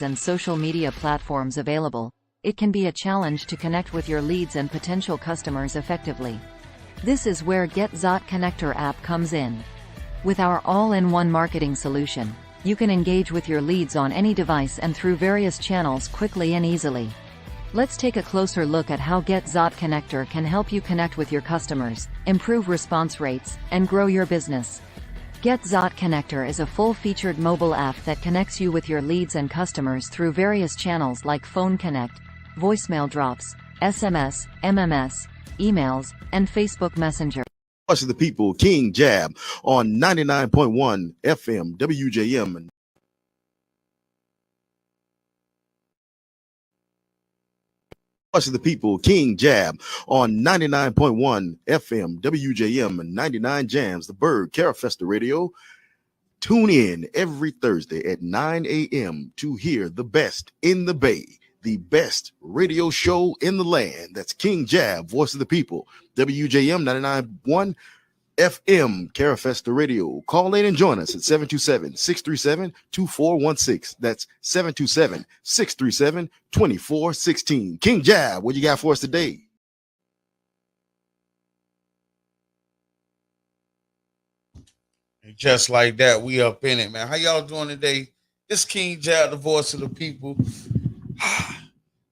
and social media platforms available, it can be a challenge to connect with your leads and potential customers effectively. This is where GetZot Connector app comes in. With our all-in-one marketing solution, you can engage with your leads on any device and through various channels quickly and easily. Let's take a closer look at how GetZot Connector can help you connect with your customers, improve response rates, and grow your business. GetZot Connector is a full-featured mobile app that connects you with your leads and customers through various channels like Phone Connect, voicemail drops, SMS, MMS, emails, and Facebook Messenger. Voice of the People, King Jab on 99.1 FM WJM. Voice of the People, King Jab on 99.1 FM WJM and 99 Jams, the Bird Carafesta Radio. Tune in every Thursday at 9 a.m. to hear the best in the Bay, the best radio show in the land. That's King Jab, Voice of the People, WJM 99.1 FM, Carafesta Radio. Call in and join us at 727-637-2416. That's 727-637-2416. King Jab, what you got for us today? And just like that, we up in it, man. How y'all doing today? It's King Jab, the Voice of the People.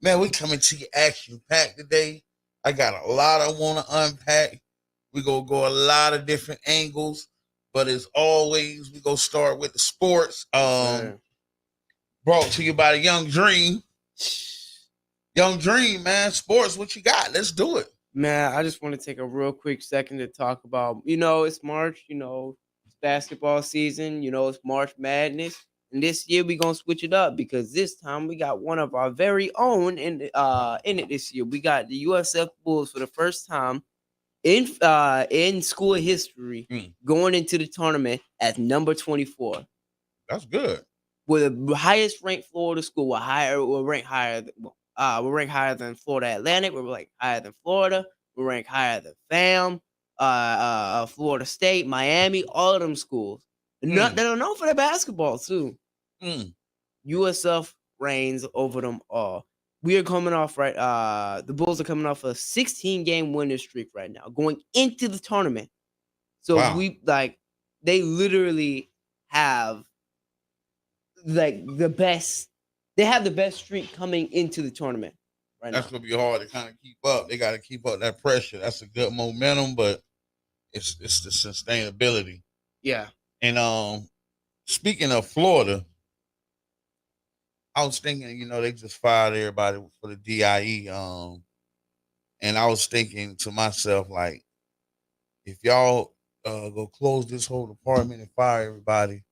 Man, we coming to you action-packed today. I got a lot I want to unpack. We gonna go a lot of different angles, but as always, we gonna start with the sports. Brought to you by the Young Dream. Young Dream, man. Sports, what you got? Let's do it. Man, I just want to take a real quick second to talk about, it's March, it's basketball season, it's March Madness. And this year we're gonna switch it up because this time we got one of our very own in it this year. We got the USF Bulls for the first time in school history going into the tournament as number 24. That's good. We're the highest ranked Florida school. We're ranked higher than Florida Atlantic. We're ranked higher than Florida. We're ranked higher than FAM, Florida State, Miami, all of them schools. They don't know for their basketball too. USF reigns over them all. We are coming off the Bulls are coming off a 16-game winning streak right now, going into the tournament. So Wow. They literally have the best. They have the best streak coming into the tournament right now. That's gonna be hard to kind of keep up. They got to keep up that pressure. That's a good momentum, but it's the sustainability. Yeah. And speaking of Florida, I was thinking, they just fired everybody for the DIE. And I was thinking to myself, like, if y'all go close this whole department and fire everybody,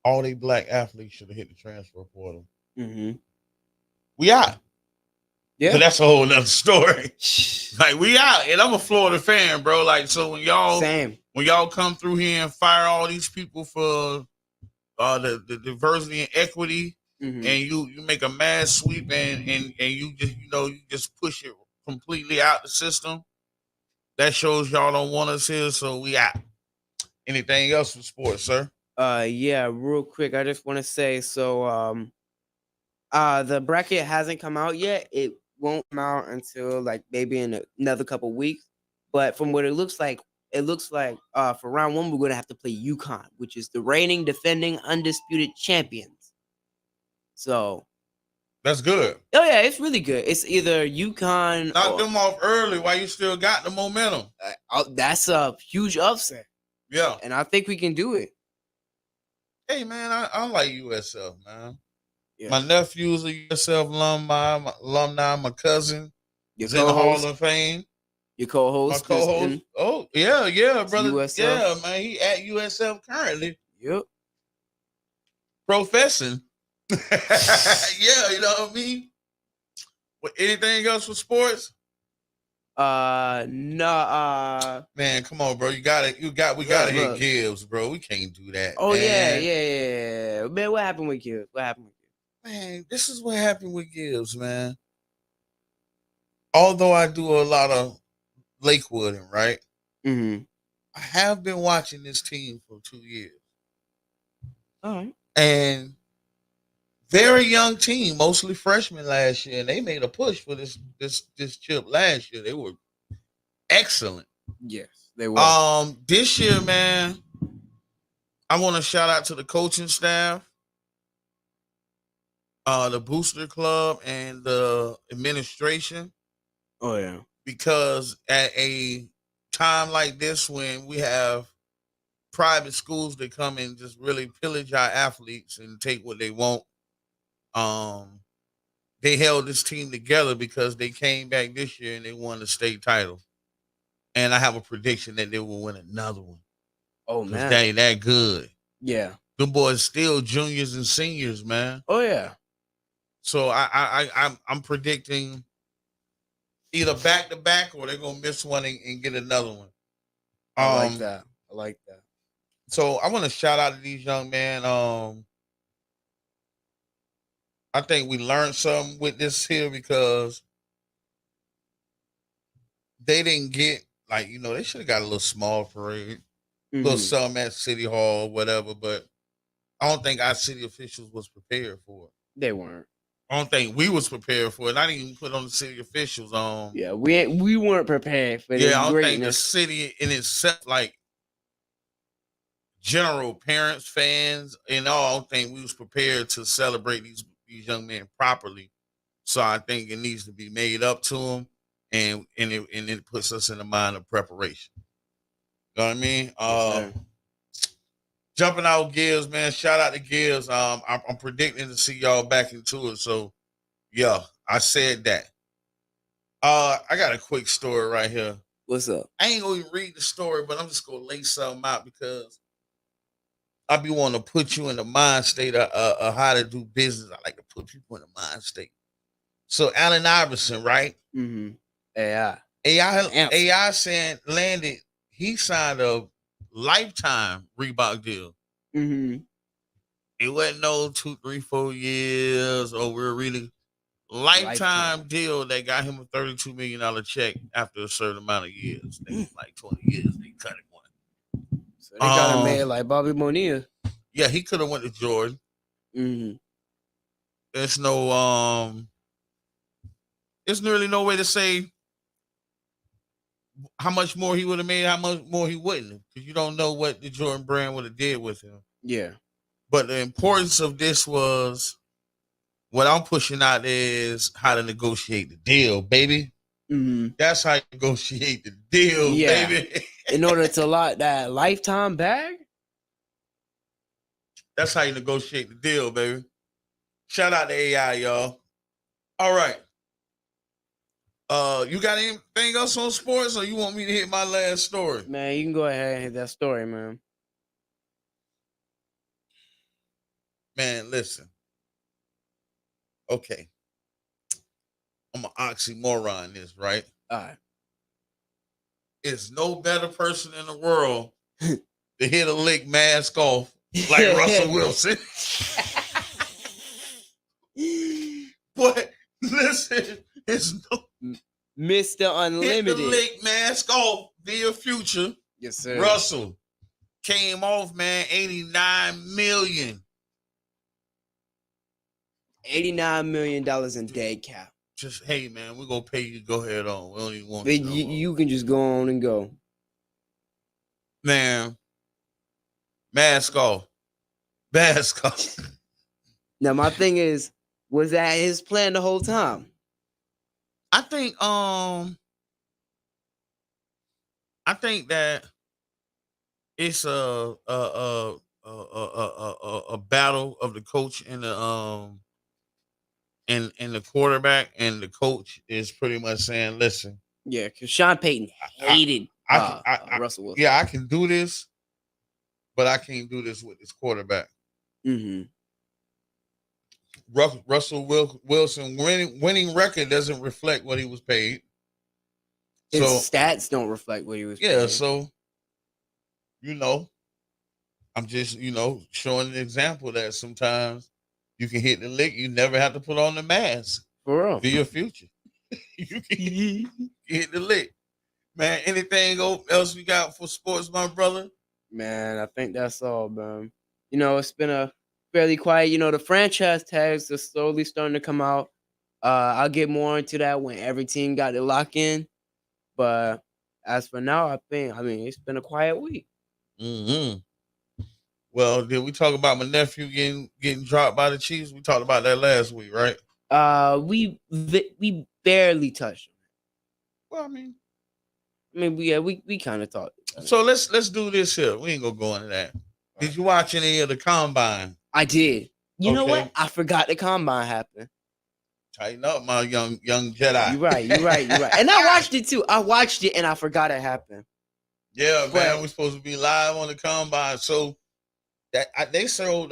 all they black athletes should have hit the transfer portal. We out. Yeah. But that's a whole nother story. Like, we out. And I'm a Florida fan, bro. Like, so when y'all come through here and fire all these people for the diversity and equity, and you make a mass sweep and you just you just push it completely out the system, that shows y'all don't want us here, so we out. Anything else for sports, sir? Yeah, real quick, I just want to say, so the bracket hasn't come out yet. It won't come out until maybe in another couple weeks. But from what it looks like for round one, we're gonna have to play UConn, which is the reigning, defending, undisputed champions. So that's good. Oh yeah, it's really good. It's either UConn. Knock them off early while you still got the momentum. That's a huge upset. Yeah, and I think we can do it. Hey man, I like USF, man. Yeah. My nephew's a USF alumni. My cousin is in the Hall of Fame. Your co-host. My co-host. Oh yeah, brother. USF. Yeah, man. He at USF currently. Yep. Professing. Yeah, you know what I mean. Anything else for sports? No. Man, come on, bro. We gotta hit Gibbs, bro. We can't do that. Oh man. yeah. Man, what happened with Gibbs? Man, this is what happened with Gibbs, man. Although I do a lot of Lakewooding, right? I have been watching this team for 2 years. All right. And Very young team, mostly freshmen last year, and they made a push for this chip last year. They were excellent. Yes, they were. This year, man, I want to shout out to the coaching staff, the booster club, and the administration, Oh yeah. because at a time like this when we have private schools that come and just really pillage our athletes and take what they want, um, they held this team together because they came back this year and they won the state title. And I have a prediction that they will win another one. Oh Cause man. they that good. Yeah. Them boys still juniors and seniors, man. Oh yeah. So I'm predicting either back to back or they're gonna miss one and get another one. I like that. I like that. So I want to shout out to these young men. I think we learned something with this here because they didn't get like, they should have got a little small parade, little Mhm. something at City Hall, whatever. But I don't think our city officials was prepared for it. They weren't. I don't think we was prepared for it. I didn't even put on the city officials. Yeah, we weren't prepared for Yeah, this I don't think the greatness. city in itself, like general parents, fans, and all, I don't think we was prepared to celebrate these young men properly. So I think it needs to be made up to them, and it puts us in the mind of preparation. You know what I mean? Yes, sir. Jumping out Gibbs, man. Shout out to Gibbs. I'm predicting to see y'all back into it. So yeah, I said that. I got a quick story right here. What's up? I ain't gonna even read the story, but I'm just gonna lay something out because I be wanting to put you in the mind state of how to do business. I like to put people in the mind state. So Allen Iverson, right? Mm-hmm. AI. AI saying landed. He signed a lifetime Reebok deal. Mm-hmm. It wasn't no 2, 3, 4 years over really lifetime deal that got him a $32 million check after a certain amount of years. They was like 20 years. They cut him one. So they got him made like Bobby Bonilla. Yeah, he could have went to Jordan. Mm-hmm. There's no there's really no way to say how much more he would have made, how much more he wouldn't, because you don't know what the Jordan brand would have did with him. Yeah. But the importance of this was what I'm pushing out is how to negotiate the deal, baby. Mm-hmm. That's how you negotiate the deal, baby. In order to lock that lifetime bag? That's how you negotiate the deal, baby. Shout out to AI, y'all. All right. You got anything else on sports, or you want me to hit my last story? Man, you can go ahead and hit that story, man. Man, listen. Okay. I'm an oxymoron this, right? All right. It's no better person in the world to hit a lick mask off like Russell Wilson. But listen, it's no Mr. Unlimited. hit the lick mask off via Future. Yes, sir. Russell came off, man, 89 million. $89 million in dead cap. Just, hey, man, we're going to pay you. Go ahead on. We don't even want But you. you can just go on and go. Man, mask off. Mask off. Now, my thing is, was that his plan the whole time? I think that it's a battle of the coach and the and the quarterback, and the coach is pretty much saying, listen, Yeah, because Sean Payton hated Russell Wilson. Yeah, I can do this, but I can't do this with this quarterback. Mm-hmm. Russell Wilson winning record doesn't reflect what he was paid. His So stats don't reflect what he was yeah, paid. so I'm just showing an example that sometimes you can hit the lick. You never have to put on the mask For real. via Future. You can hit the lick, man. Anything else we got for sports, my brother? Man, I think that's all, man. It's been a fairly quiet. You know, the franchise tags are slowly starting to come out. I'll get more into that when every team got to lock in. But as for now, I mean, it's been a quiet week. Mm-hmm. Well, did we talk about my nephew getting dropped by the Chiefs? We talked about that last week, right? We barely touched him. Well, I mean, we kind of thought. so let's do this here. We ain't gonna go into that. Did you watch any of the combine? I did. You know Okay. what? I forgot the combine happened. Tighten up, my young Jedi. You're right. And I watched it too. I watched it and I forgot it happened. Yeah, But- man, we're supposed to be live on the combine. So they showed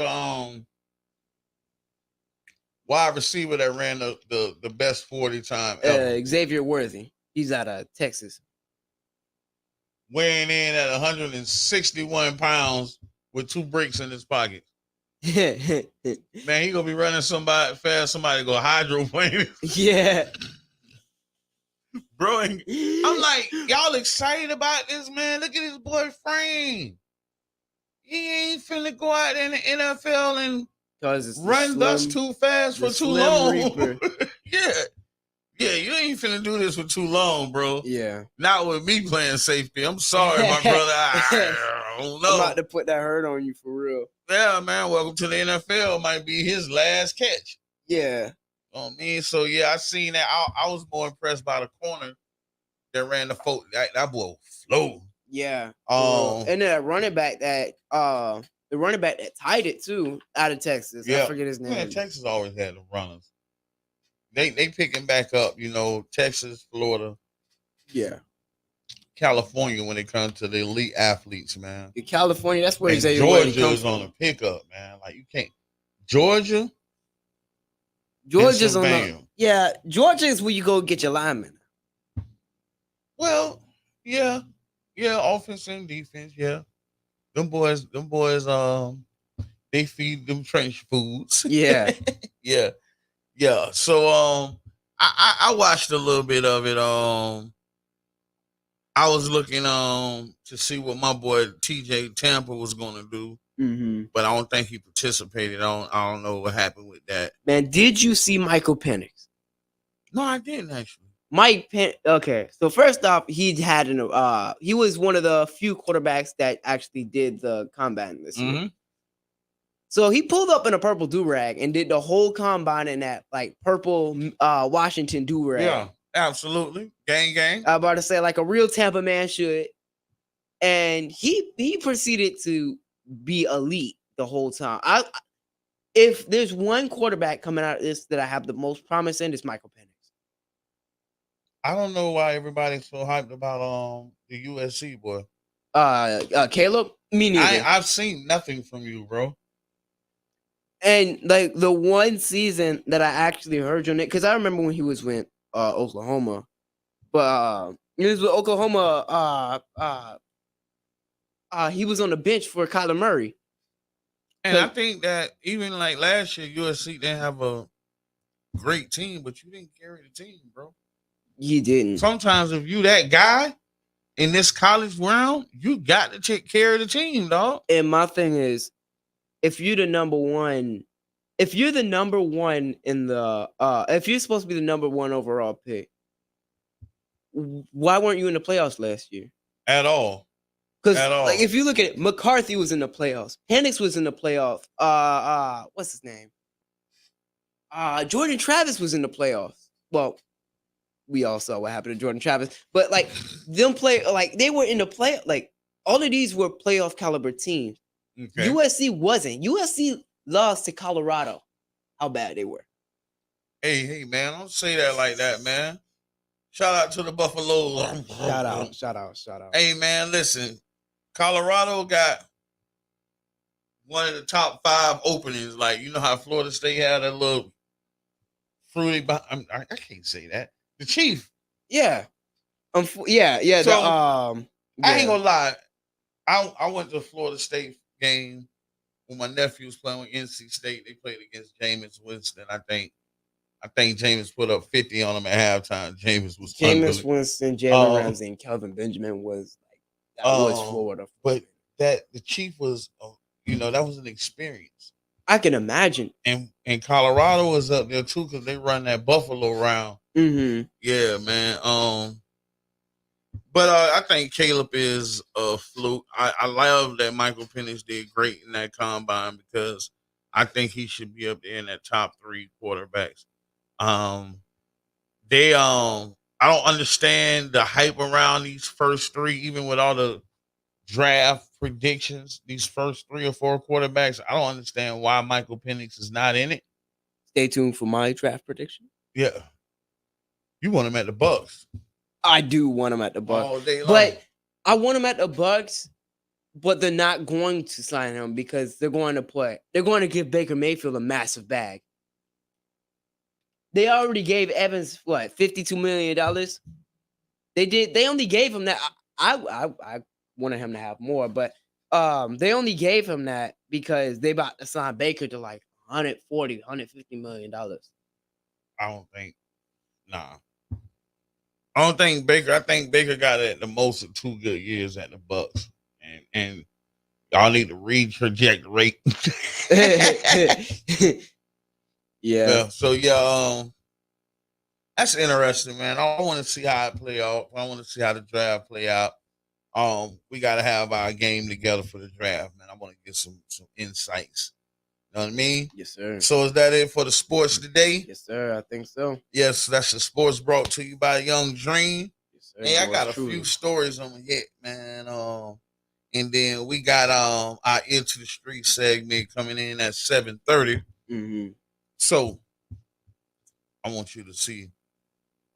wide receiver that ran the best 40 time ever, Xavier Worthy. He's out of Texas. weighing in at 161 pounds with 2 bricks in his pocket. Yeah. Man, he gonna be running somebody go hydroplane. Yeah. Bro, and I'm like, y'all excited about this, man? Look at this boy frame. He ain't finna go out in the NFL and run thus too fast for too long. Yeah, you ain't finna do this for too long, bro. Yeah. Not with me playing safety. I'm sorry, my brother. I don't I'm know. about to put that hurt on you for real. Yeah, man. Welcome to the NFL. Might be his last catch. Yeah. Oh, man. So, yeah, I seen that. I was more impressed by the corner that ran the folk. That boy flow. Yeah. Oh. And then the running back that tied it too out of Texas. Yeah. I forget his name. Man, Texas always had the runners. They picking back up, you know, Texas, Florida, Yeah. California when it comes to the elite athletes, man. In California, that's where And Xavier Worthy Georgia comes is on from. a pickup, man. Like you can't. Georgia, Georgia's on the Pennsylvania. Georgia is where you go get your linemen. Well, yeah, offense and defense, yeah. Them boys, they feed them trench foods. Yeah. yeah. So, I watched a little bit of it. I was looking to see what my boy TJ Tampa was gonna do, Mm-hmm. but I don't think he participated. I don't know what happened with that. Man, did you see Michael Penix? No, I didn't actually. Okay, so first off, he was one of the few quarterbacks that actually did the combine this year. Mm-hmm. So he pulled up in a purple do-rag and did the whole combine in that like purple Washington do-rag. Yeah, absolutely. Gang. I'm about to say like a real Tampa man should. And he proceeded to be elite the whole time. If there's one quarterback coming out of this that I have the most promise in, it's Michael Penix. I don't know why everybody's so hyped about the USC boy. Caleb, me neither. I've seen nothing from you, bro. And like the one season that I actually heard your name, because I remember when he was with Oklahoma, but he was with Oklahoma. He was on the bench for Kyler Murray. And I think that even like last year, USC didn't have a great team, but you didn't carry the team, bro. He didn't. Sometimes if you that guy in this college round, you got to take care of the team, dog. And my thing is, if you're the number one in the if you're supposed to be the number one overall pick, why weren't you in the playoffs last year? At all. Because At all. like if you look at it, McCarthy was in the playoffs. Penix was in the playoff. What's his name? Jordan Travis was in the playoffs. Well, we all saw what happened to Jordan Travis. But like they were in the play. Like all of these were playoff caliber teams. Okay. USC wasn't. USC lost to Colorado. How bad they were. Hey, man, don't say that like that, man. Shout out to the Buffaloes. Shout out. Hey, man, listen. Colorado got one of the top 5 openings. Like, you know how Florida State had a little fruity. I can't say that. The Chief. Yeah. Yeah. So, I I ain't gonna lie. I went to a Florida State game when my nephew was playing with NC State. They played against Jameis Winston. I think Jameis put up 50 on him at halftime. Jameis Winston, Jalen Ramsey, and Kelvin Benjamin was like that was Florida. But the Chief was, that was an experience. I can imagine. And Colorado was up there too because they run that Buffalo round. Mm-hmm. Yeah, man. But I think Caleb is a fluke. I love that Michael Penix did great in that combine because I think he should be up there in that top 3 quarterbacks. Um, I don't understand the hype around these first 3, even with all the draft predictions. These first 3 or 4 quarterbacks, I don't understand why Michael Penix is not in it. Stay tuned for my draft prediction. Yeah, you want him at the Bucks I do want him at the Bucks, all day long. but I want him at the Bucks. But they're not going to sign him because they're going to play. They're going to give Baker Mayfield a massive bag. They already gave Evans what, $52 million. They did. They only gave him that. I wanted him to have more, but they only gave him that because they about to sign Baker to like 140, $150 million. I don't think. Nah. I don't think Baker. I think Baker got it the most of 2 good years at the Bucks, and y'all need to retraject. Yeah. So that's interesting, man. I want to see how it play out. I want to see how the draft play out. We got to have our game together for the draft, man. I want to get some insights. You know what I mean? Yes, sir. So is that it for the sports today? Yes, sir. I think so. Yes, that's the sports brought to you by Young Dream. Yes, sir. Hey, I got a few stories on the hit, man. And then we got our Into the Street segment coming in at 7:30. Mm-hmm. So I want you to see.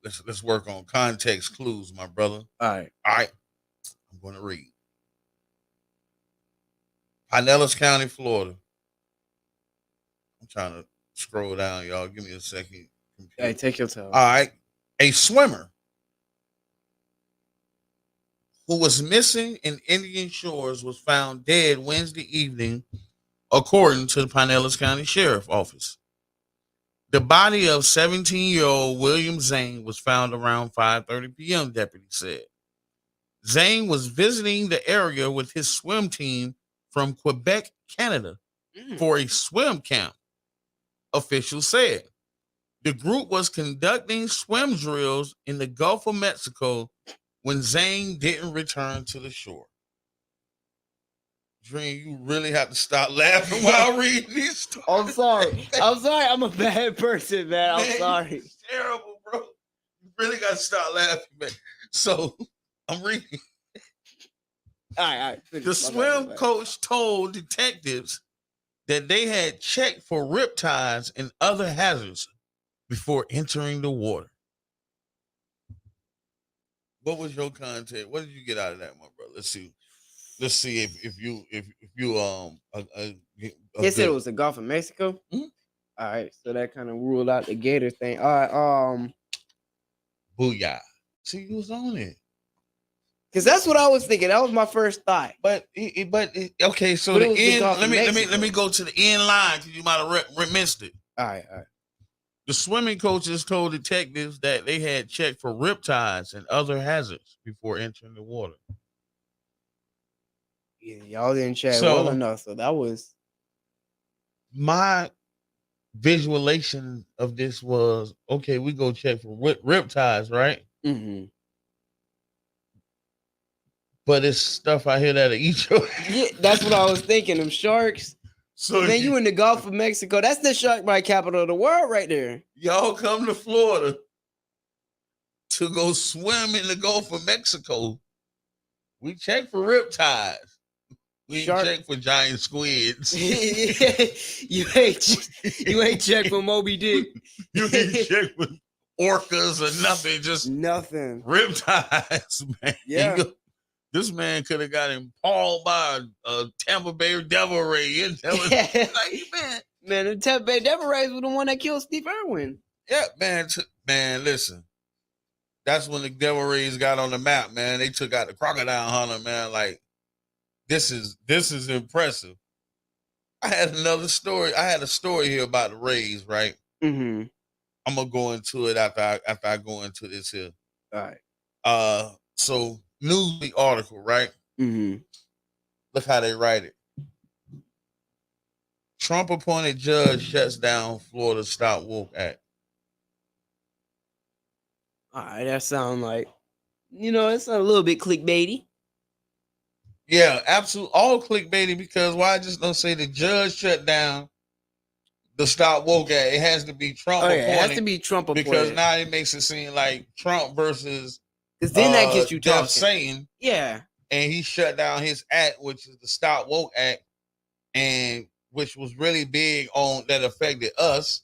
Let's work on context clues, my brother. All right. I'm going to read. Pinellas County, Florida. I'm trying to scroll down, y'all. Give me a second. Hey, take your time. All right. A swimmer who was missing in Indian Shores was found dead Wednesday evening, according to the Pinellas County Sheriff Office. The body of 17-year-old William Zane was found around 5:30 p.m., deputies said. Zane was visiting the area with his swim team from Quebec, Canada, for a swim camp, officials said. The group was conducting swim drills in the Gulf of Mexico when Zane didn't return to the shore. Dream, you really have to stop laughing while reading these stories. I'm sorry. I'm a bad person, man. I'm sorry. It's terrible, bro. You really got to stop laughing, man. So I'm reading. All right. The swim coach told detectives that they had checked for riptides and other hazards before entering the water. What was your content? What did you get out of that, my brother? Let's see if you They said it was the Gulf of Mexico. Mm-hmm. All right, so that kind of ruled out the Gator thing. All right, booyah. See, you was on it. Because that's what I was thinking. That was my first thought. But okay, so But the it was the end. Gulf of Let me go to the end line because you might have missed it. All right. The swimming coaches told detectives that they had checked for riptides and other hazards before entering the water. Yeah, y'all didn't check well enough, so that was my visualization of this was okay. We go check for riptides, right? Mm-hmm. But it's stuff I hear that'll eat you. Yeah, that's what I was thinking. Them sharks. So then you in the Gulf of Mexico. That's the shark bite capital of the world right there. Y'all come to Florida to go swim in the Gulf of Mexico. We check for riptides. We check for giant squids. you ain't check for Moby Dick. You ain't check for orcas or nothing. Just nothing. Riptides, man. Yeah. This man could have got impaled by a Tampa Bay Devil Ray. Man, the Tampa Bay Devil Rays were the one that killed Steve Irwin. Yeah, man. Man, listen. That's when the Devil Rays got on the map, man. They took out the crocodile hunter, man. Like, this is impressive. I had another story. I had a story here about the Rays, right? Mm-hmm. I'm gonna go into it after I go into this here. All right. So Newsweek article, right? Mm-hmm. Look how they write it. Trump appointed judge shuts down Florida Stop Woke Act. All right, that sound like it's a little bit clickbaity. Yeah, absolute all clickbaity because why I just don't say the judge shut down the Stop Woke Act. It has to be Trump Oh yeah, appointed it has to be Trump because appointed. now it makes it seem like Trump versus Because then that gets you Deaf talking. Satan, Yeah. and he shut down his act, which is the Stop Woke Act, and which was really big on that affected us.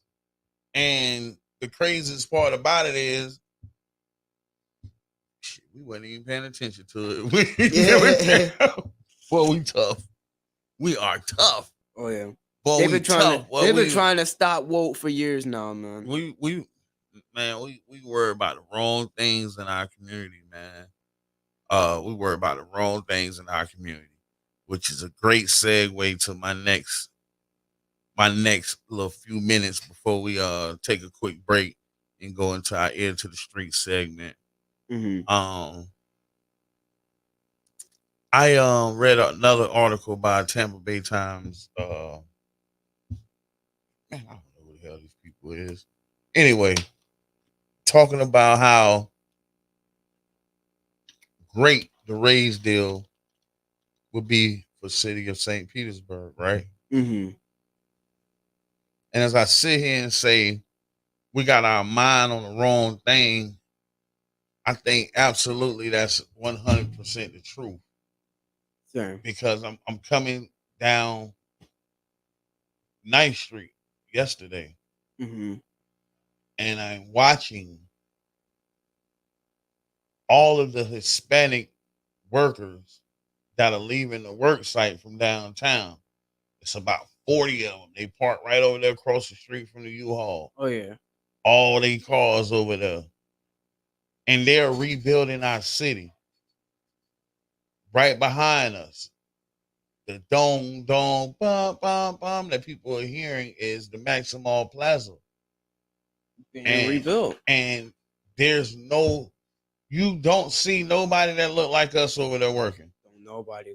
And the craziest part about it is shit, we weren't even paying attention to it. Yeah. Boy, we tough. We are tough. Oh yeah. Boy, They've we been trying tough. to. Boy, They've been we, trying to stop woke for years now, man. we worry about the wrong things in our community, man. We worry about the wrong things in our community, which is a great segue to my next little few minutes before we take a quick break and go into our ear to the street segment. Mm-hmm. I read another article by Tampa Bay Times. Man, I don't know who the hell these people is. Anyway, talking about how great the Rays deal would be for city of St. Petersburg, right? Mm-hmm. And as I sit here and say we got our mind on the wrong thing, I think absolutely that's 100% the truth. Sure. Because I'm coming down 9th Street yesterday, Mm-hmm. and I'm watching all of the Hispanic workers that are leaving the work site from downtown. It's about 40 of them. They park right over there across the street from the U-Haul. Oh yeah. All they cars over there. And they're rebuilding our city. Right behind us. The dong, dong, bum, bum, bum that people are hearing is the Maximall Plaza. Being rebuilt. And there's you don't see nobody that look like us over there working. Nobody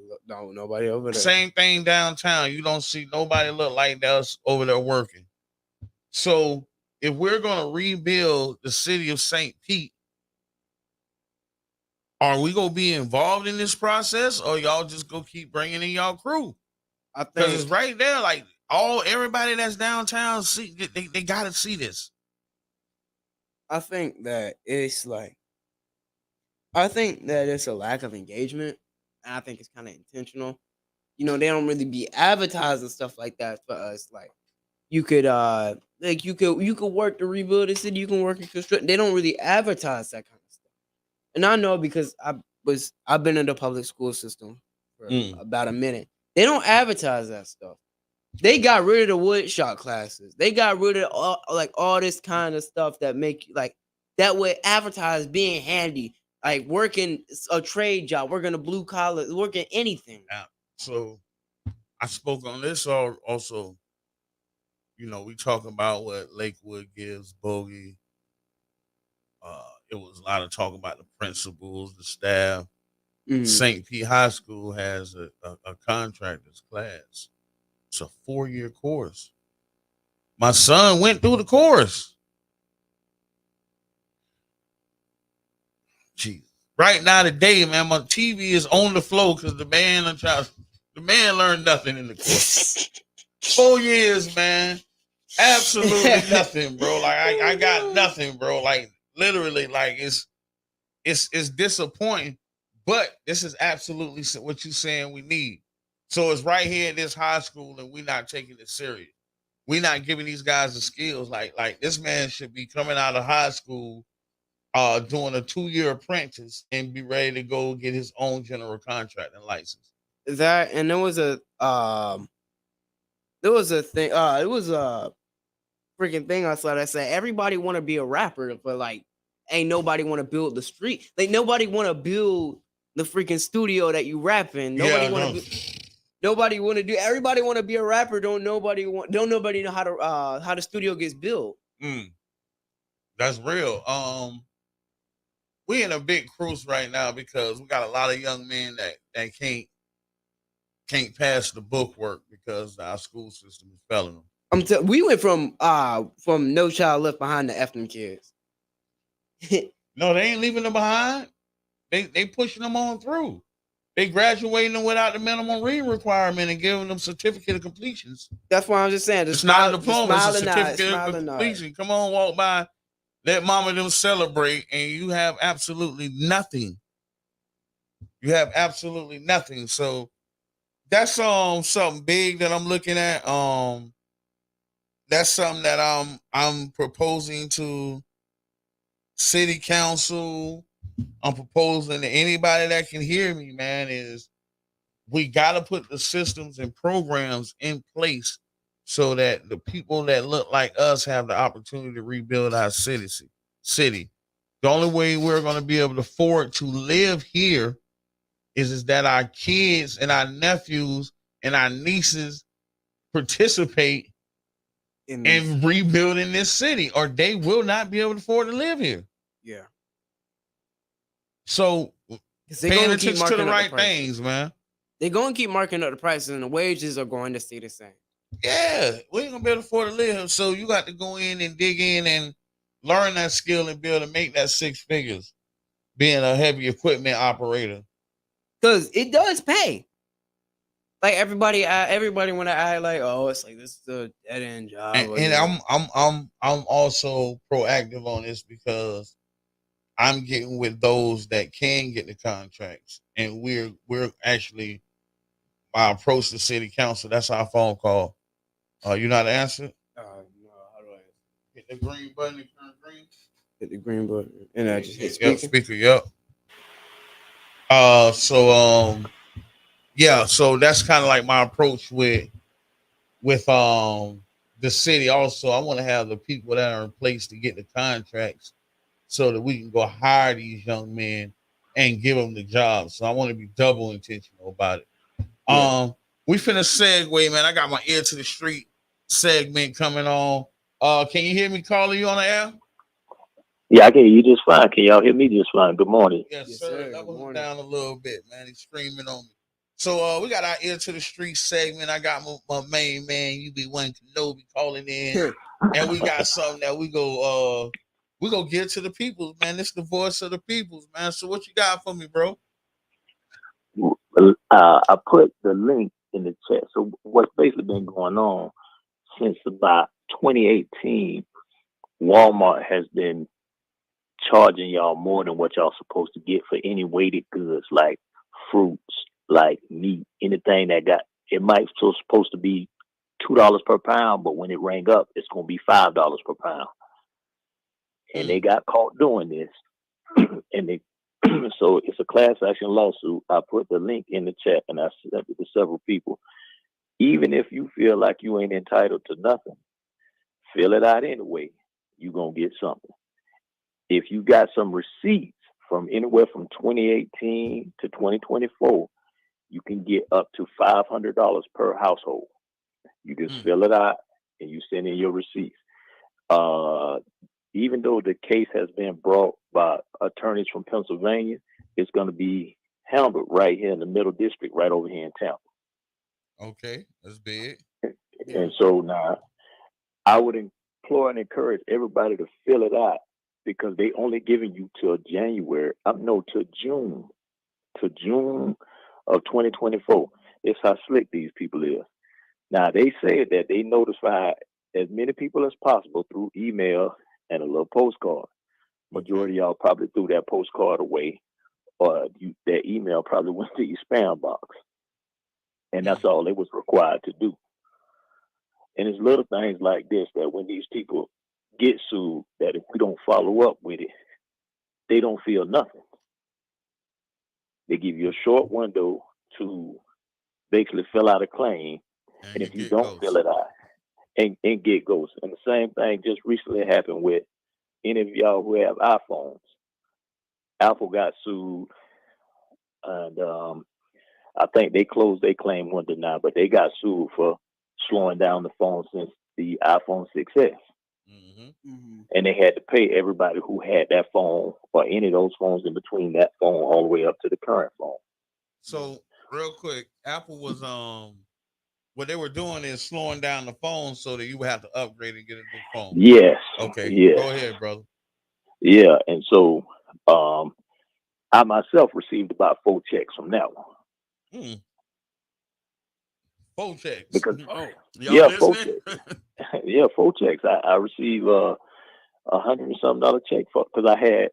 over there. Same thing downtown. You don't see nobody look like us over there working. So if we're going to rebuild the city of St. Pete, are we going to be involved in this process, or y'all just go keep bringing in y'all crew? I Because think it's right there. Like everybody that's downtown, they got to see this. I think that it's a lack of engagement, and I think it's kind of intentional. They don't really be advertising stuff like that for us. Like you could you could work to rebuild the city, you can work in construction. They don't really advertise that kind of stuff. And I know because I've been in the public school system for about a minute. They don't advertise that stuff. They got rid of the woodshop classes. They got rid of all this kind of stuff that make that would advertise being handy, like working a trade job, working a blue collar, working anything. Yeah. So I spoke on this also. We talk about what Lakewood gives Bogey. It was a lot of talk about the principals, the staff. Mhm. St. Pete High School has a contractor's class. It's a 4-year course. My son went through the course. Jeez. Right now today, man, my TV is on the floor because the man learned nothing in the course. 4 years, man. Absolutely nothing, bro. Like I got nothing, bro. Like literally, like it's disappointing. But this is absolutely what you're saying we need. So it's right here at this high school, and we're not taking it serious. We're not giving these guys the skills. Like this man should be coming out of high school, doing a 2-year apprentice, and be ready to go get his own general contracting license. That and there was a thing. It was a freaking thing I saw that said everybody want to be a rapper, but ain't nobody want to build the street. Like nobody want to build the freaking studio that you rap in. Nobody want to. Nobody want to do. Everybody want to be a rapper. Don't nobody know how the studio gets built. That's real. We in a big cruise right now because we got a lot of young men that can't can't pass the book work because our school system is failing them. We went from No Child Left Behind to F them kids. No, they ain't leaving them behind. They pushing them on through. They graduating them without the minimum reading requirement and giving them certificate of completions. That's why I'm just saying. It's not a diploma, it's a certificate of completion. Come on, walk by, let mama them celebrate, and you have absolutely nothing. You have absolutely nothing. So that's something big that I'm looking at. That's something that I'm proposing to city council. I'm proposing to anybody that can hear me, man, is we got to put the systems and programs in place so that the people that look like us have the opportunity to rebuild our city. The only way we're going to be able to afford to live here is that our kids and our nephews and our nieces participate in rebuilding this city, or they will not be able to afford to live here. Yeah. So paying attention to the right things, man. They're going to keep marking up the prices, and the wages are going to stay the same. Yeah, we ain't going to be able to afford to live. So you got to go in and dig in and learn that skill and be able to make that 6 figures being a heavy equipment operator. Because it does pay. Like everybody when I like, oh, it's like this is a dead end job. And I'm also proactive on this because I'm getting with those that can get the contracts, and we're actually my approach to city council. That's our phone call. You know how to answer? No, how do I hit the green button? Turn green. Hit the green button, and I just hit speaker. Yep, speaker. Yep. So that's kind of like my approach with the city. Also, I want to have the people that are in place to get the contracts so that we can go hire these young men and give them the job. So I want to be double intentional about it. Yeah. We finna segue, man. I got my ear to the street segment coming on. Can you hear me, calling you on the air? Yeah, I can hear you just fine. Can y'all hear me just fine? Good morning. Yes, sir. That was down a little bit, man. He's screaming on me. So we got our ear to the street segment. I got my main man, UB1 Kenobi, calling in, and we got something that we go get to the peoples, man. This is the voice of the peoples, man. So what you got for me, bro? I put the link in the chat. So what's basically been going on since about 2018, Walmart has been charging y'all more than what y'all supposed to get for any weighted goods like fruits, like meat, anything that got, it might still supposed to be $2 per pound, but when it rang up, it's going to be $5 per pound. And they got caught doing this. And they, so it's a class action lawsuit. I put the link in the chat and I sent it to several people. Even if you feel like you ain't entitled to nothing, fill it out anyway. You're going to get something. If you got some receipts from anywhere from 2018 to 2024, you can get up to $500 per household. You just fill it out and you send in your receipts. Even though the case has been brought by attorneys from Pennsylvania, it's going to be handled right here in the Middle District, right over here in Tampa. Okay, that's big. And so now, I would implore and encourage everybody to fill it out because they only giving you till January. To June of 2024. It's how slick these people is. Now they said that they notify as many people as possible through email and a little postcard. Majority of y'all probably threw that postcard away, or that email probably went to your spam box. And that's all it was required to do. And it's little things like this that when these people get sued, that if we don't follow up with it, they don't feel nothing. They give you a short window to basically fill out a claim. And if you don't fill it out and get ghosts. And the same thing just recently happened with any of y'all who have iPhones. Apple got sued, and I think they closed their claim one denied, but they got sued for slowing down the phone since the iPhone 6S. And they had to pay everybody who had that phone or any of those phones in between that phone all the way up to the current phone. So real quick, Apple was what they were doing is slowing down the phone so that you would have to upgrade and get a new phone. Yes, Okay, yes, go ahead, brother. yeah. And so, I myself received about 4 checks from that one Hmm. 4 checks. because, Oh, Y'all yeah, 4 listening? checks. Yeah, 4 checks. I received $100 and something check for because I had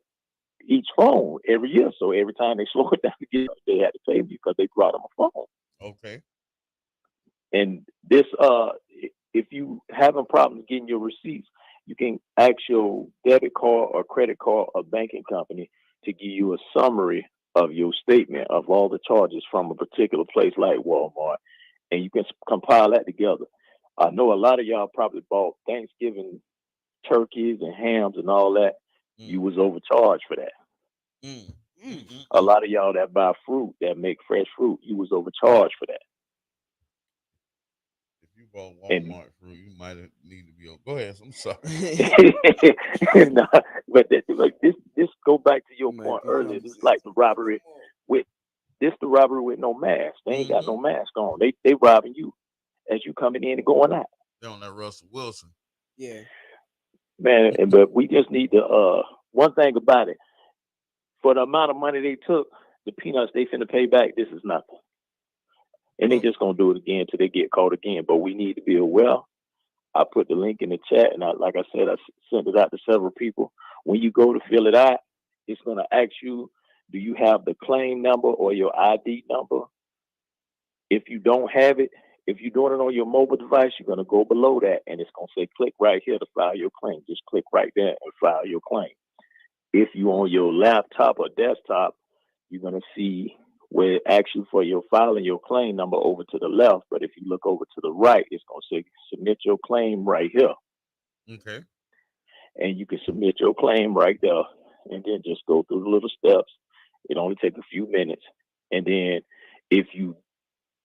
each phone every year. So every time they slow it down again, they had to pay me because they brought them a phone. Okay. And this, if you having problems getting your receipts, you can ask your debit card or credit card or banking company to give you a summary of your statement of all the charges from a particular place like Walmart, and you can compile that together. I know a lot of y'all probably bought Thanksgiving turkeys and hams and all that. You Mm, was overcharged for that. mm, mm, mm, A mm. lot of y'all that buy fruit, that make fresh fruit, you was overcharged for that. If you bought And Walmart fruit, you might need to be. Go ahead. I'm sorry. nah, but like this go back to your might point be earlier. This is like the robbery with the robbery with no mask. They ain't got Mm-hmm. no mask on. They robbing you as you coming in and going out. They're on that Russell Wilson. yeah. Man, but we just need to one thing about it, for the amount of money they took, the peanuts they finna pay back, this is nothing. And they Well, just gonna do it again till they get caught again. But we need to be aware. I put the link in the chat, and like I said, I sent it out to several people. When you go to fill it out, it's going to ask you, do you have the claim number or your ID number? If you don't have it, if you're doing it on your mobile device, you're going to go below that, and it's going to say, click right here to file your claim. Just click right there and file your claim. If you're on your laptop or desktop, you're going to see where it asks you for your filing your claim number over to the left. But if you look over to the right, it's going to say submit your claim right here. okay. And you can submit your claim right there and then just go through the little steps. It only takes a few minutes. And then if you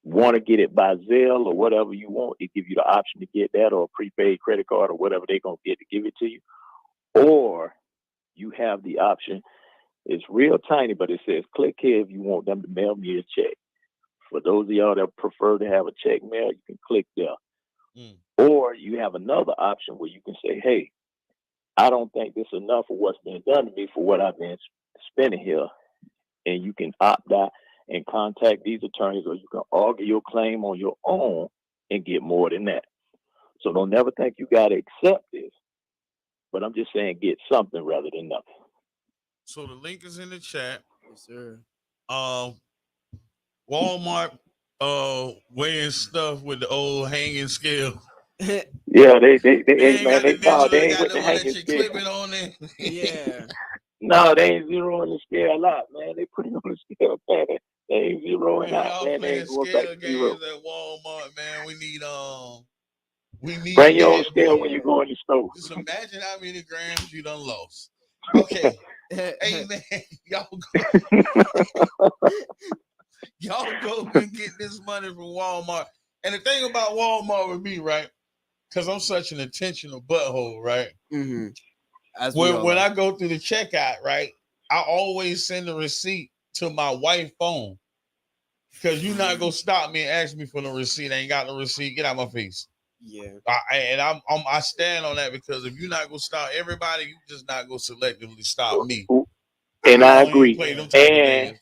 want to get it by Zelle or whatever you want, it gives you the option to get that or a prepaid credit card or whatever they're going to get to give it to you. Or you have the option. It's real tiny, but it says click here if you want them to mail me a check. For those of y'all that prefer to have a check mail, you can click there. Mm, Or you have another option where you can say, hey, I don't think this is enough for what's been done to me for what I've been spending here. And you can opt out and contact these attorneys, or you can argue your claim on your own and get more than that. So don't never think you got to accept this. But I'm just saying get something rather than nothing. so the link is in the chat. Yes, sir. Um, Walmart weighing stuff with the old hanging scale. Yeah, they They ain't, ain't man, got the no, digital, they they ain't got with the the one that hanging you scale. clip it on there. Yeah. No, they ain't zeroing the scale a lot, man. They put it on the scale, man. They ain't zeroing Man, out, y'all man. They playing ain't going back scale to zero. games at Walmart, man. We Bring need your own that, scale boy. when you go in the store. Just imagine how many grams you done lost. Okay. Hey man, y'all go y'all go and get this money from Walmart. And the thing about Walmart with me, right? Because I'm such an intentional butthole, right? Mm-hmm. As we all When are. I go through the checkout, right, I always send the receipt to my wife's phone. Because you're not gonna stop me and ask me for the receipt. I ain't got no receipt. Get out my face. Yeah. I stand on that because if you're not gonna stop everybody, you just not gonna selectively stop me. And I I don't even agree. play them type of And games.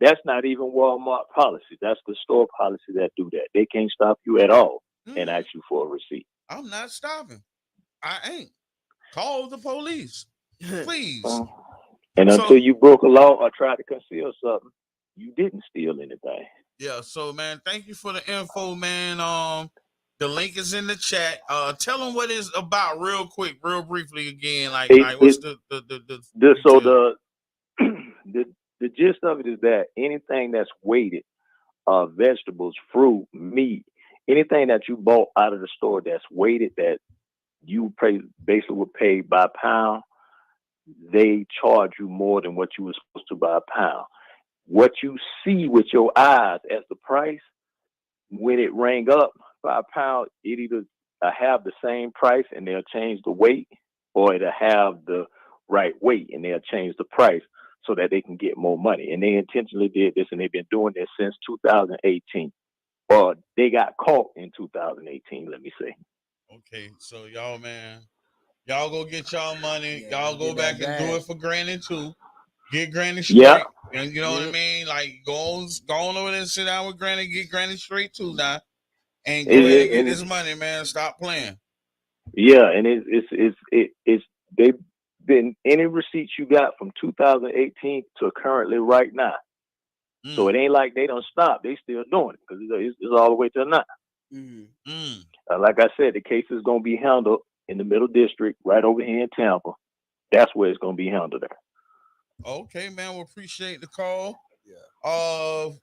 that's not even Walmart policy. That's the store policy that do that. They can't stop you at all and Mhm. ask you for a receipt. I'm not stopping. I ain't. Call the police, please. Uh, And until So you broke a law or tried to conceal something, you didn't steal anything. yeah, so man, thank you for the info, man. The link is in the chat. Tell them what it's about real quick, real briefly again. Like what's It the so details? the the gist of it is that anything that's weighted, vegetables, fruit, meat, anything that you bought out of the store that's weighted that you pay basically would pay by pound, they charge you more than what you were supposed to by a pound. What you see with your eyes as the price, when it rang up by a pound, it either have the same price and they'll change the weight, or it'll have the right weight and they'll change the price. so that they can get more money. And they intentionally did this, and they've been doing this since 2018. Or they got caught in 2018, let me say. Okay, so y'all, man, y'all go get y'all money. Yeah, Y'all go get that back and do bag. it for Granny too. Get Granny Yeah, straight. And you know what I Yep. mean? Like go on over there and sit down with Granny, get Granny straight too now. And go ahead and get and this money, man. Stop playing. yeah, and it's they've been any receipts you got from 2018 to currently right now. So Mm, it ain't like they don't stop; they still doing it because it's all the way to now. Mm. mm. Like I said, the case is gonna be handled in the Middle District, right over here in Tampa. That's where it's gonna be handled at. Okay, man. We appreciate the call. Yeah. All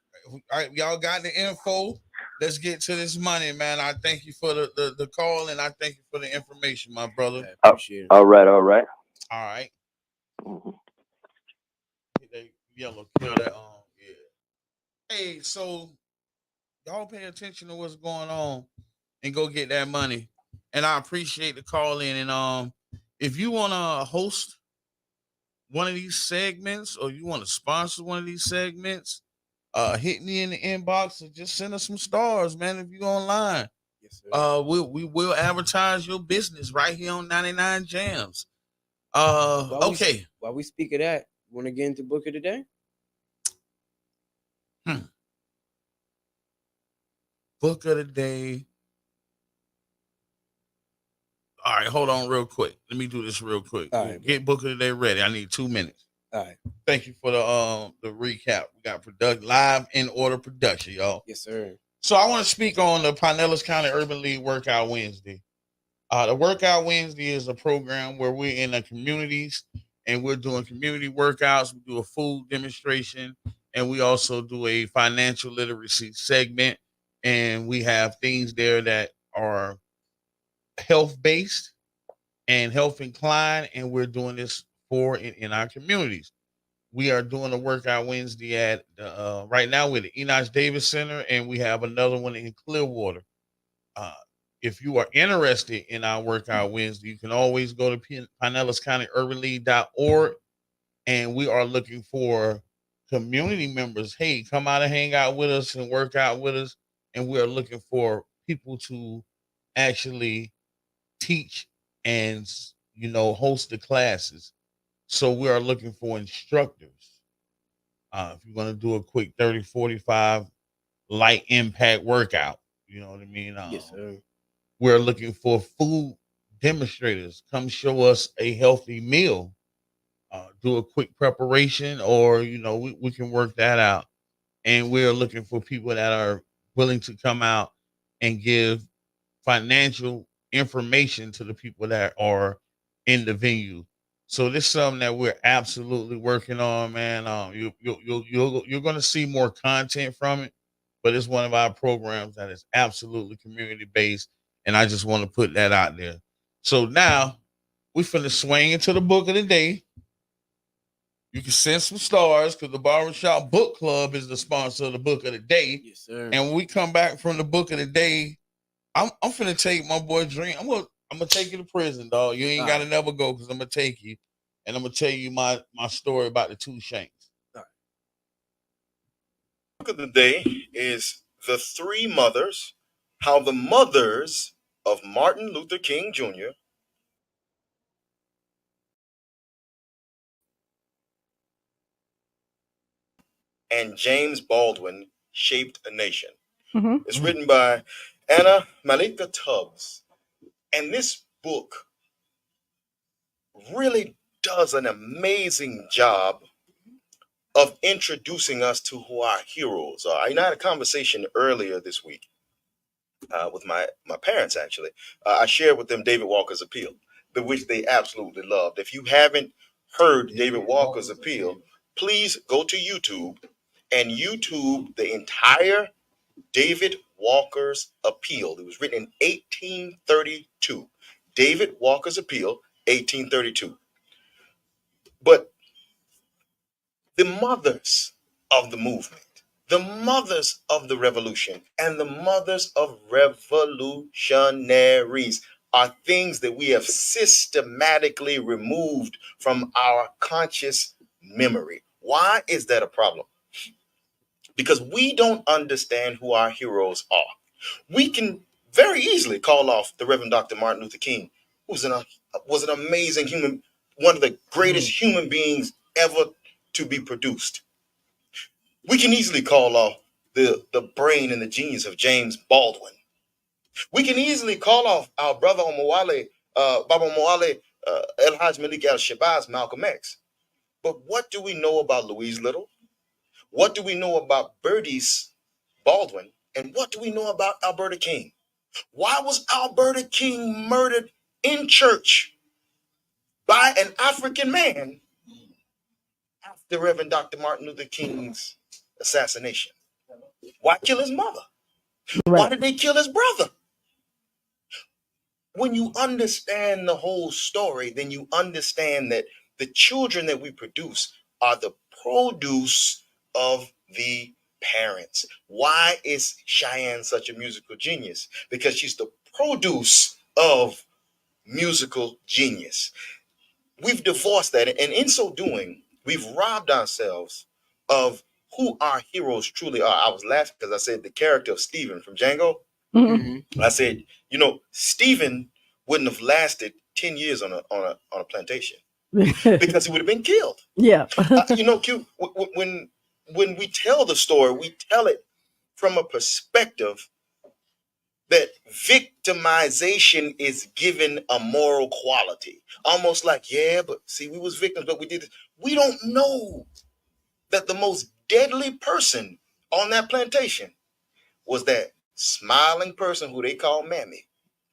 right, y'all got the info. Let's get to this money, man. I thank you for the call and I thank you for the information, my brother. I Uh, appreciate it. all right, all right. All right. Mhm. Hit that yellow, kill that yeah. Hey, so y'all pay attention to what's going on and go get that money. And I appreciate the call in. And if you wanna host one of these segments or you want to sponsor one of these segments, hit me in the inbox and just send us some stars, man. If you're online, Yes, sir. we will advertise your business right here on 99 Jams. Okay. While we speak of that, want to get into book of the day? Book of the day. All right, hold on real quick. Let me do this real quick. All right, Get book of the day ready. I need 2 minutes. All right. Thank you for the recap. We got live in order production, y'all. Yes, sir. So I want to speak on the Pinellas County Urban League Workout Wednesday. The Workout Wednesday is a program where we're in the communities and we're doing community workouts. We do a food demonstration and we also do a financial literacy segment. And we have things there that are health based and health inclined. And we're doing this in our communities. We are doing a workout Wednesday at right now with the Enoch Davis Center, and we have another one in Clearwater. Uh, if you are interested in our workout Wednesday, you can always go to Pinellas County Urban League.org, and we are looking for community members. Hey, come out and hang out with us and work out with us. And we are looking for people to actually teach and host the classes. So we are looking for instructors. If you're going to do a quick 30, 45 light impact workout, you know what I mean? Yes, sir. We're looking for food demonstrators. Come show us a healthy meal. Do a quick preparation, or we can work that out. And we're looking for people that are willing to come out and give financial information to the people that are in the venue. So this is something that we're absolutely working on, man. You're going to see more content from it, but it's one of our programs that is absolutely community based, and I just want to put that out there. So now we finna swing into the book of the day. You can send some stars because the Barbershop Book Club is the sponsor of the book of the day. Yes, sir. And when we come back from the book of the day, I'm finna take my boy Dream. I'm gonna take you to prison, dog. You ain't All gotta right. never go because I'm gonna take you, and I'm gonna tell you my story about the two shanks. Book of the day is The Three Mothers, how the mothers of Martin Luther King Jr. and James Baldwin shaped a nation. It's written by Anna Malika Tubbs. And this book really does an amazing job of introducing us to who our heroes are. I had a conversation earlier this week with my parents, actually. I shared with them David Walker's Appeal, which they absolutely loved. If you haven't heard David Walker's Appeal, please go to YouTube and YouTube the entire David Walker's Appeal. It was written in 1832. David Walker's Appeal, 1832. But the mothers of the movement, the mothers of the revolution, and the mothers of revolutionaries are things that we have systematically removed from our conscious memory. Why is that a problem? Because we don't understand who our heroes are. We can very easily call off the Reverend Dr. Martin Luther King, who was an amazing human, one of the greatest human beings ever to be produced. We can easily call off the brain and the genius of James Baldwin. We can easily call off our brother Omowale, Baba Moale, El Haj Malik Al Shabazz, Malcolm X. But what do we know about Louise Little? What do we know about Bernice Baldwin? And what do we know about Alberta King? Why was Alberta King murdered in church by an African man after Reverend Dr. Martin Luther King's assassination? Why kill his mother? Why did they kill his brother? When you understand the whole story, then you understand that the children that we produce are the produce of the parents. Why is Cheyenne such a musical genius? Because she's the produce of musical genius. We've divorced that, and in so doing, we've robbed ourselves of who our heroes truly are. I was laughing because I said the character of Stephen from Django. I said, Stephen wouldn't have lasted 10 years on a plantation because he would have been killed. Q, when we tell the story, we tell it from a perspective that victimization is given a moral quality. Almost like, yeah, but see, we was victims, but we did this. We don't know that the most deadly person on that plantation was that smiling person who they call Mammy.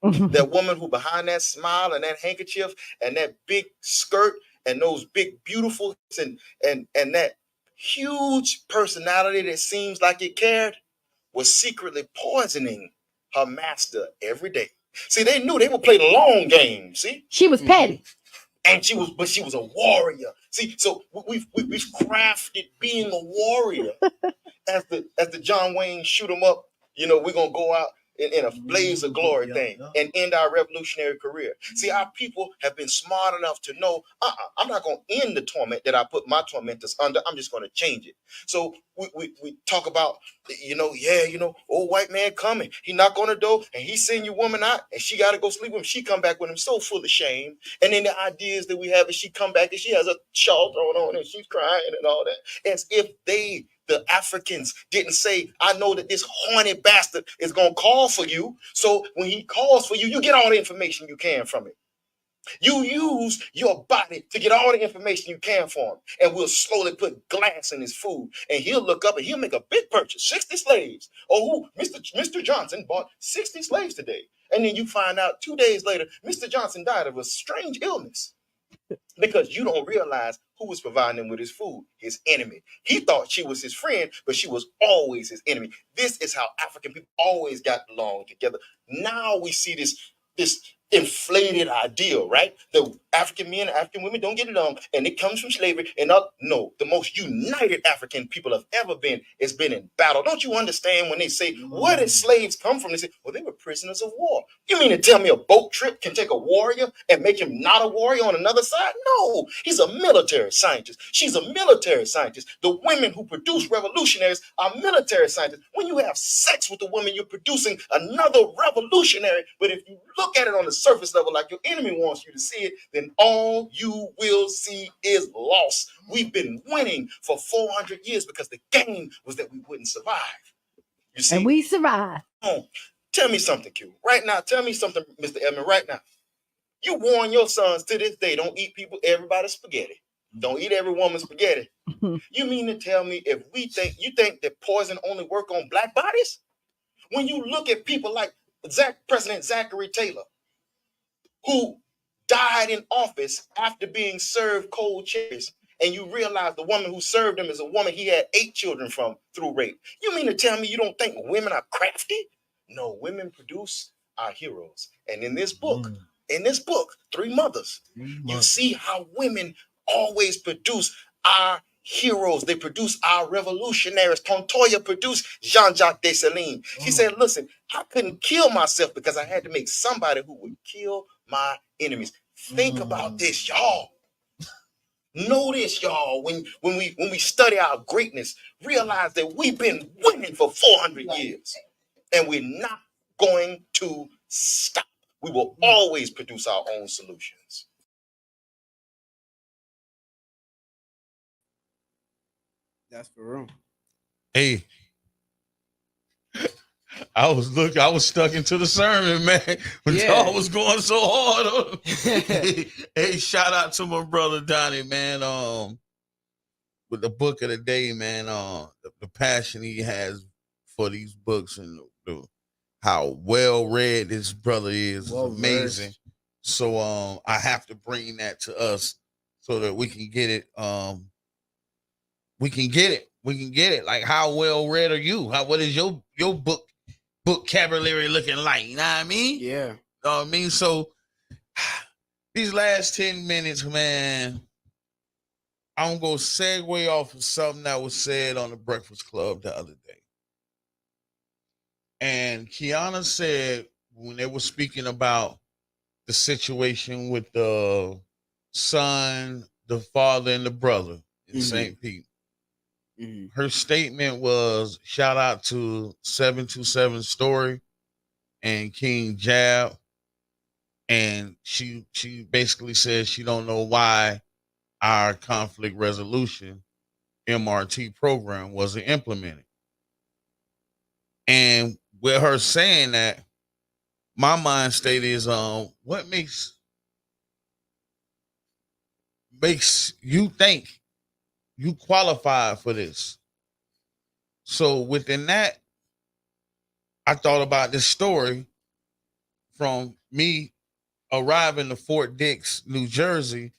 That woman who behind that smile and that handkerchief and that big skirt and those big beautiful and that huge personality that seems like it cared was secretly poisoning her master every day. See, they knew they would play the long game. See, she was petty. And she was a warrior. See, so we've crafted being a warrior as the John Wayne shoot 'em up. We're gonna go out in a blaze of glory thing and end our revolutionary career. See, our people have been smart enough to know, I'm not going to end the torment that I put my tormentors under. I'm just going to change it. So we talk about, old white man coming. He knock on the door and he send your woman out and she got to go sleep with him. She come back with him so full of shame. And then the ideas that we have is she come back and she has a shawl thrown on and she's crying and all that. As if the Africans didn't say, I know that this horny bastard is going to call for you. So when he calls for you, you get all the information you can from it. You use your body to get all the information you can for him. And we'll slowly put glass in his food. And he'll look up and he'll make a big purchase, 60 slaves. Oh, Mr. Johnson bought 60 slaves today. And then you find out 2 days later, Mr. Johnson died of a strange illness. Because you don't realize who was providing him with his food, his enemy. He thought she was his friend, but she was always his enemy. This is how African people always got along together. Now we see this inflated ideal, right? The African men and African women don't get along, and it comes from slavery. And no, the most united African people have ever been has been in battle. Don't you understand when they say, where did slaves come from? They say, well, they were prisoners of war. You mean to tell me a boat trip can take a warrior and make him not a warrior on another side? No, he's a military scientist. She's a military scientist. The women who produce revolutionaries are military scientists. When you have sex with a woman, you're producing another revolutionary. But if you look at it on the surface level like your enemy wants you to see it, then all you will see is loss. We've been winning for 400 years because the game was that we wouldn't survive. You see? And we survived. Tell me something, Q. Right now, tell me something, Mr. Edmond, right now. You warn your sons to this day, don't eat everybody's spaghetti. Don't eat every woman's spaghetti. You mean to tell me if you think that poison only work on black bodies? When you look at people like President Zachary Taylor, who died in office after being served cold cherries, and you realize the woman who served him is a woman he had 8 children from through rape. You mean to tell me you don't think women are crafty? No, women produce our heroes. And in this book, Three Mothers, you see how women always produce our heroes. They produce our revolutionaries. Tontoya produced Jean-Jacques Dessalines. She said, listen, I couldn't kill myself because I had to make somebody who would kill my enemies. Think about this, y'all. Know this, y'all. When we study our greatness, realize that we've been winning for 400 years, and we're not going to stop. We will always produce our own solutions. That's for real. Hey, I was stuck into the sermon, man. When Yeah. y'all was going so hard. Hey, shout out to my brother Donnie, man. With the book of the day, man. The passion he has for these books and how well read this brother is amazing. So I have to bring that to us so that we can get it. We can get it. Like, how well read are you? What is your book vocabulary looking like? You know what I mean? Yeah. You know what I mean? So these last 10 minutes, man, I'm gonna segue off of something that was said on the Breakfast Club the other day. And Kiana said, when they were speaking about the situation with the son, the father, and the brother in St. Pete, her statement was, shout out to 727 Story and King Jab. And she basically said she don't know why our conflict resolution MRT program wasn't implemented. And with her saying that, my mind state is what makes you think you qualified for this? So within that, I thought about this story from me arriving to Fort Dix, New Jersey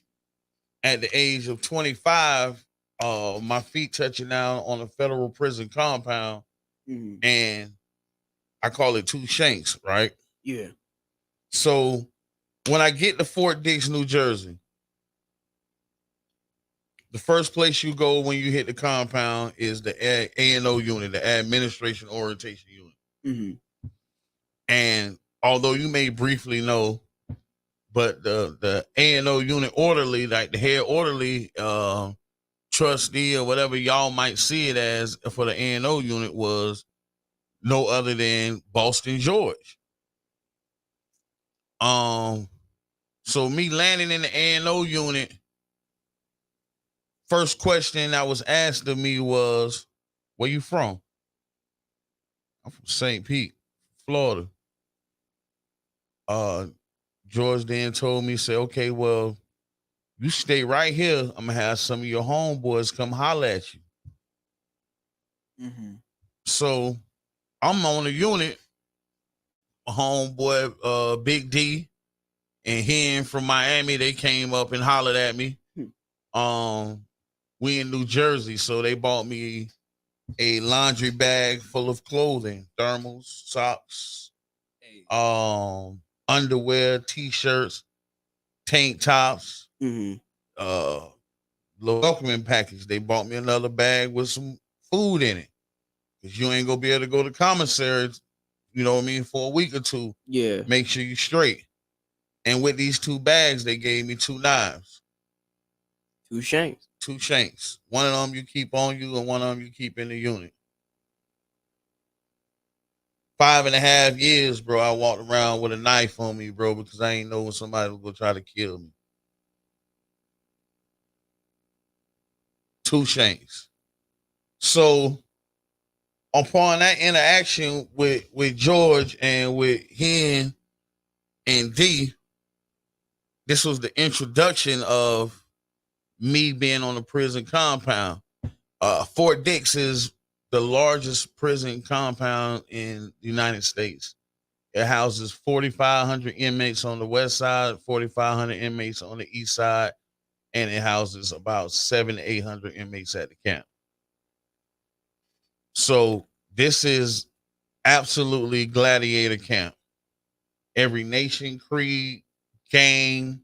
at the age of 25, my feet touching down on a federal prison compound, and I call it Two Shanks, right? Yeah. So when I get to Fort Dix, New Jersey, the first place you go when you hit the compound is the A&O unit, the Administration Orientation Unit. And although you may briefly know, but the A&O unit orderly, like the head orderly, trustee or whatever y'all might see it as for the A&O unit, was no other than Boston George. So me landing in the A&O unit, first question that was asked of me was, where you from? I'm from St. Pete, Florida. George then told me, say, okay, well, you stay right here. I'm gonna have some of your homeboys come holler at you. So I'm on the unit, homeboy, Big D, and him from Miami, they came up and hollered at me. We in New Jersey, so they bought me a laundry bag full of clothing, thermals, socks, underwear, t-shirts, tank tops, little welcoming package. They bought me another bag with some food in it, because you ain't gonna be able to go to commissary, you know what I mean, for a week or two. Yeah. Make sure you straight. And with these 2 bags, they gave me 2 knives. 2 shanks. 2 shanks. One of them you keep on you, and one of them you keep in the unit. 5.5 years, bro, I walked around with a knife on me, bro, because I ain't know when somebody was gonna try to kill me. 2 shanks. So upon that interaction with George and with him and D, this was the introduction of me being on the prison compound. Fort Dix is the largest prison compound in the United States. It houses 4,500 inmates on the west side, 4,500 inmates on the east side, and it houses about 700 to 800 inmates at the camp. So this is absolutely gladiator camp. Every nation, creed, gang,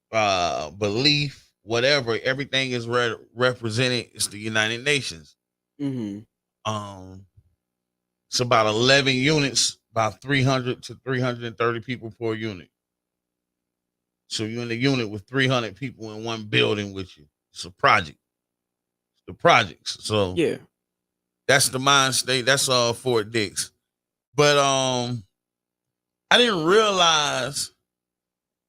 belief, whatever, everything is represented. It's the United Nations. It's about 11 units, about 300 to 330 people per unit. So you're in a unit with 300 people in one building with you. It's a project. The projects. So Yeah. that's the mind state. That's Fort Dix. But I didn't realize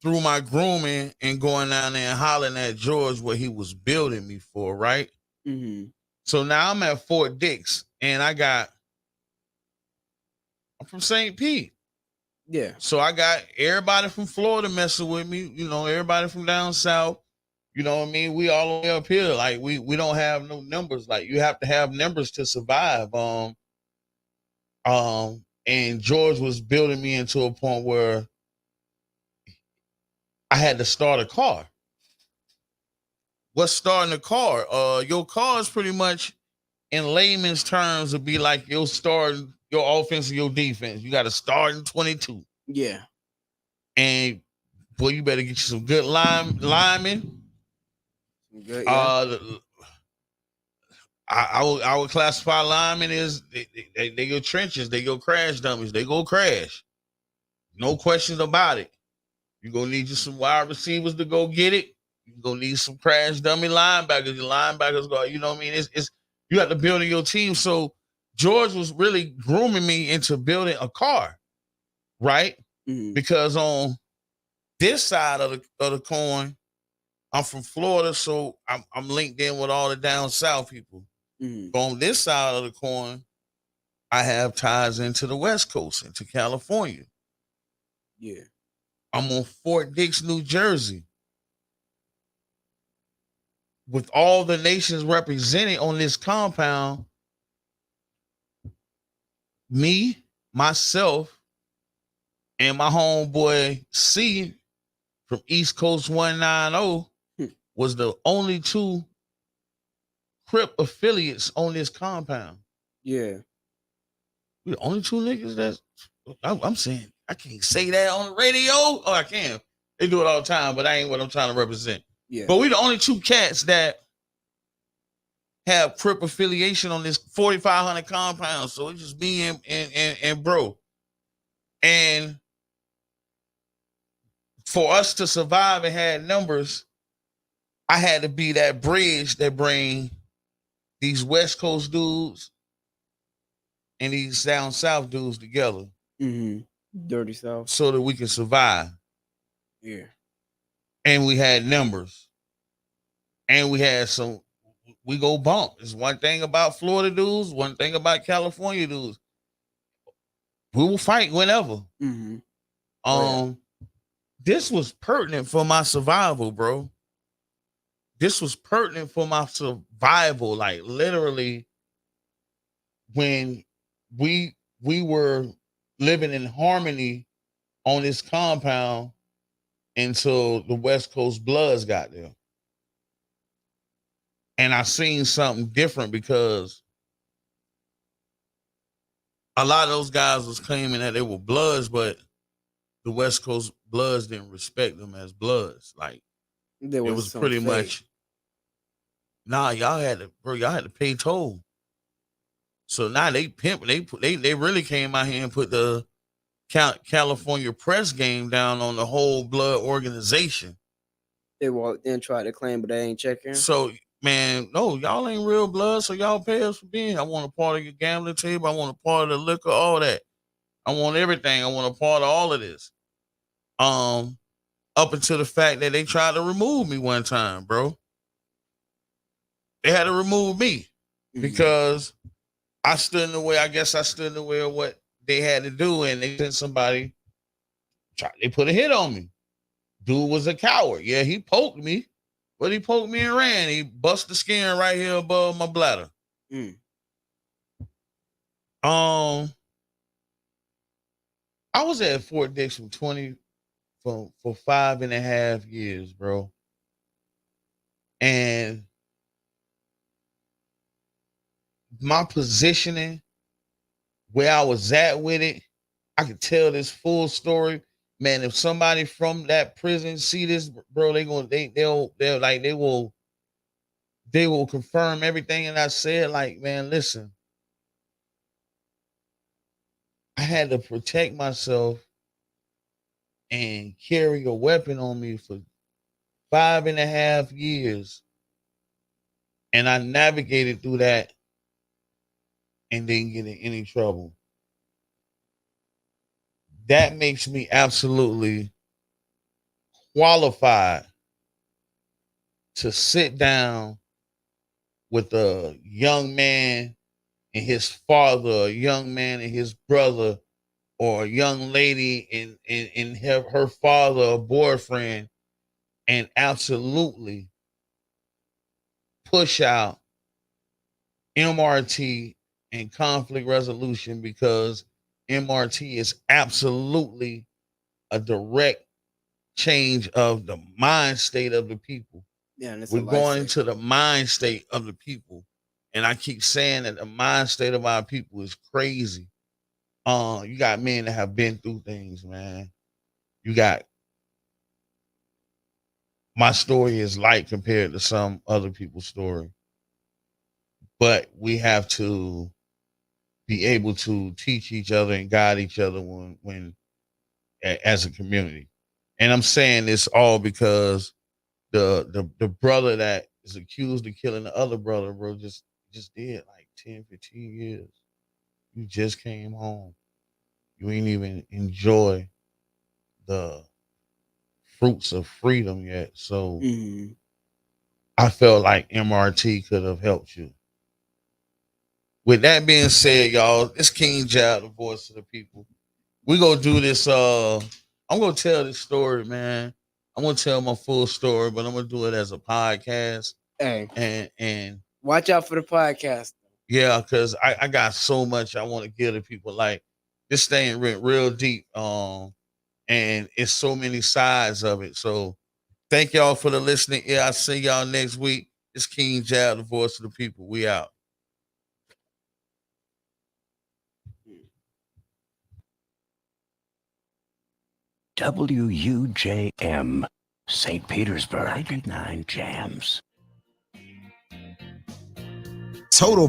through my grooming and going down there and hollering at George what he was building me for, right? Mm-hmm. So now I'm at Fort Dix and I'm from St. Pete. Yeah. So I got everybody from Florida messing with me, everybody from down south. You know what I mean? We all the way up here. Like we don't have no numbers. Like you have to have numbers to survive. And George was building me into a point where I had to start a car. What's starting a car? Your car is pretty much in layman's terms would be like your offense and your defense. You got to start in 22. Yeah. And boy, you better get you some good linemen. Good, yeah. I would classify linemen as they go trenches, they go crash dummies, they go crash. No questions about it. You're gonna need you some wide receivers to go get it. You're gonna need some crash dummy linebackers. Your linebackers go, you know what I mean? It's you have to build your team. So George was really grooming me into building a car, right? Mm-hmm. Because on this side of the coin, I'm from Florida, so I'm linked in with all the down south people. Mm-hmm. On this side of the coin, I have ties into the West Coast, into California. Yeah. I'm on Fort Dix, New Jersey. With all the nations represented on this compound, me, myself, and my homeboy C from East Coast 190 was the only two Crip affiliates on this compound. Yeah. We the only two niggas that's I'm saying I can't say that on the radio. Oh, I can. They do it all the time, but I ain't what I'm trying to represent. Yeah. But we the only two cats that have Crip affiliation on this 4,500 compound. So it's just me and bro. And for us to survive and have numbers, I had to be that bridge that bring these West Coast dudes and these down south dudes together. Mm-hmm. Dirty South. So that we can survive. Yeah. And we had numbers. And we had we go bump. It's one thing about Florida dudes, one thing about California dudes. We will fight whenever. Mm-hmm. This was pertinent for my survival, bro. This was pertinent for my survival. Like literally, when we were living in harmony on this compound until the West Coast Bloods got there. And I seen something different because a lot of those guys was claiming that they were Bloods, but the West Coast Bloods didn't respect them as Bloods. Like it was pretty much, y'all had to pay toll. So now they pimp, they really came out here and put the California press game down on the whole Blood organization. They walked in, tried to claim, but they ain't checking. So, man, no, y'all ain't real blood, so y'all pay us for being. I want a part of your gambling table. I want a part of the liquor, all that. I want everything. I want a part of all of this. Up until the fact that they tried to remove me one time, bro. They had to remove me because I stood in the way. I guess I stood in the way of what they had to do, and they sent somebody. They put a hit on me. Dude was a coward. Yeah, he poked me, but he poked me and ran. He busted the skin right here above my bladder. I was at Fort Dix for 5.5 years, bro. And my positioning, where I was at with it, I could tell this full story. Man, if somebody from that prison see this, bro, they will confirm everything that I said. Like, man, listen, I had to protect myself and carry a weapon on me for 5.5 years. And I navigated through that and didn't get in any trouble. That makes me absolutely qualified to sit down with a young man and his father, a young man and his brother, or a young lady and her father or boyfriend, and absolutely push out MRT and conflict resolution, because MRT is absolutely a direct change of the mind state of the people. Yeah, and it's We're going to the mind state of the people. And I keep saying that the mind state of our people is crazy. You got men that have been through things, man. You got, my story is light compared to some other people's story. But we have to be able to teach each other and guide each other when as a community. And I'm saying this all because the brother that is accused of killing the other brother, bro, just did like 10, 15 years. You just came home. You ain't even enjoy the fruits of freedom yet. So I felt like MRT could have helped you. With that being said, y'all, it's King Jab, the voice of the people. We gonna do this. I'm gonna tell this story, man. I'm gonna tell my full story, but I'm gonna do it as a podcast. Hey, and watch out for the podcast. Yeah, because I got so much I want to give to people. Like, this thing went real deep. And it's so many sides of it. So thank y'all for the listening. Yeah, I'll see y'all next week. It's King Jab, the voice of the people. We out. WUJM, St. Petersburg, 99 Jams. Total